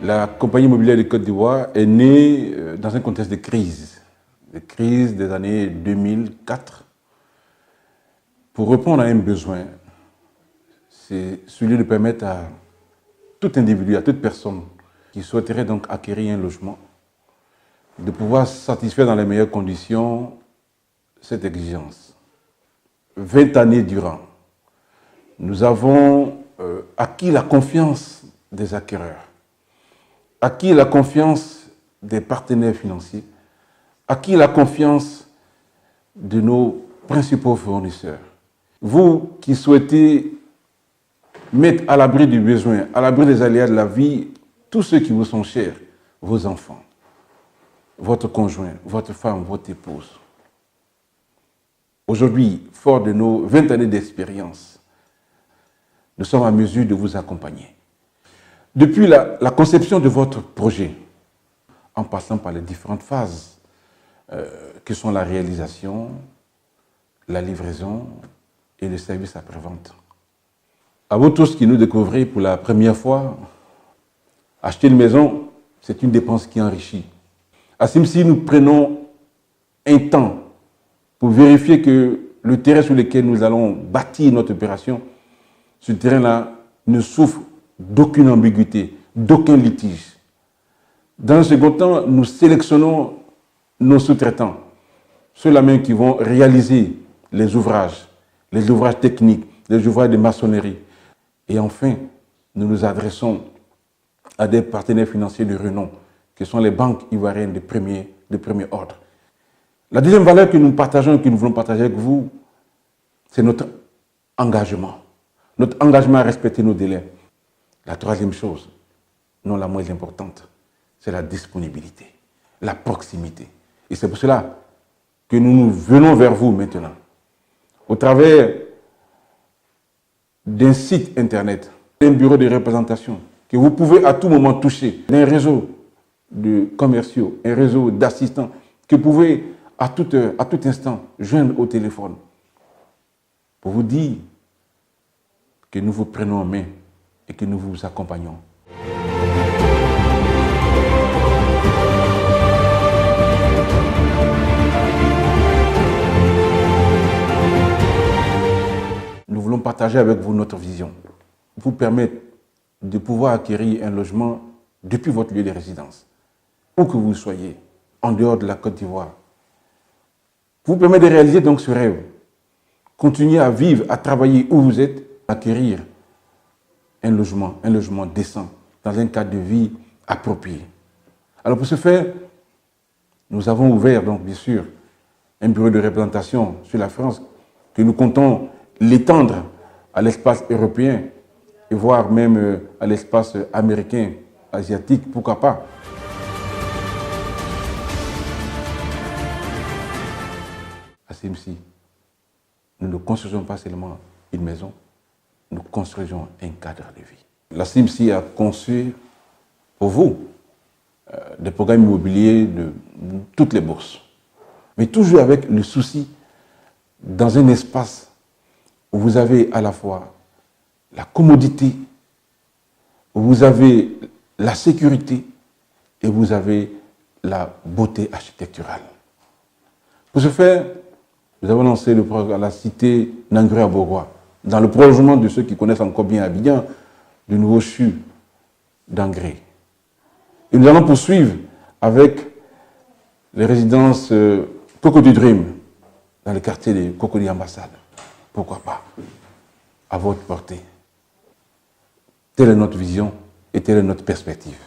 La compagnie immobilière de Côte d'Ivoire est née dans un contexte de crise des années 2004. Pour répondre à un besoin, c'est celui de permettre à tout individu, à toute personne qui souhaiterait donc acquérir un logement, de pouvoir satisfaire dans les meilleures conditions cette exigence. 20 années durant, nous avons acquis la confiance des acquéreurs, acquis la confiance des partenaires financiers, acquis la confiance de nos principaux fournisseurs. Vous qui souhaitez mettre à l'abri du besoin, à l'abri des aléas de la vie, tous ceux qui vous sont chers, vos enfants, votre conjoint, votre femme, votre épouse. Aujourd'hui, fort de nos 20 années d'expérience, nous sommes en mesure de vous accompagner. Depuis la conception de votre projet, en passant par les différentes phases que sont la réalisation, la livraison et le service après-vente. À vous tous qui nous découvrez pour la première fois, acheter une maison, c'est une dépense qui enrichit. À Simsi, nous prenons un temps pour vérifier que le terrain sur lequel nous allons bâtir notre opération, ce terrain-là ne souffre d'aucune ambiguïté, d'aucun litige. Dans un second temps, nous sélectionnons nos sous-traitants, ceux-là même qui vont réaliser les ouvrages techniques, les ouvrages de maçonnerie. Et enfin, nous nous adressons à des partenaires financiers de renom, qui sont les banques ivoiriennes de premier ordre. La deuxième valeur que nous partageons et que nous voulons partager avec vous, c'est notre engagement. Notre engagement à respecter nos délais. La troisième chose, non la moins importante, c'est la disponibilité, la proximité. Et c'est pour cela que nous venons vers vous maintenant, au travers d'un site internet, d'un bureau de représentation, que vous pouvez à tout moment toucher, d'un réseau de commerciaux, un réseau d'assistants, que vous pouvez à tout instant joindre au téléphone, pour vous dire que nous vous prenons en main et que nous vous accompagnons. Nous voulons partager avec vous notre vision, vous permettre de pouvoir acquérir un logement depuis votre lieu de résidence, où que vous soyez, en dehors de la Côte d'Ivoire. Vous permettre de réaliser donc ce rêve, continuer à vivre, à travailler où vous êtes, acquérir un logement décent, dans un cadre de vie approprié. Alors pour ce faire, nous avons ouvert donc bien sûr un bureau de représentation sur la France que nous comptons l'étendre à l'espace européen et voire même à l'espace américain, asiatique, pourquoi pas. À CMC, nous ne construisons pas seulement une maison, nous construisons un cadre de vie. La CMC a conçu pour vous des programmes immobiliers de toutes les bourses, mais toujours avec le souci dans un espace où vous avez à la fois la commodité, où vous avez la sécurité et vous avez la beauté architecturale. Pour ce faire, nous avons lancé le programme à la cité Nangré à Bourgois, dans le prolongement de ceux qui connaissent encore bien Abidjan, du nouveau CHU d'Angré. Et nous allons poursuivre avec les résidences Cocody Dream, dans le quartier de Cocody Ambassade. Pourquoi pas, à votre portée. Telle est notre vision et telle est notre perspective.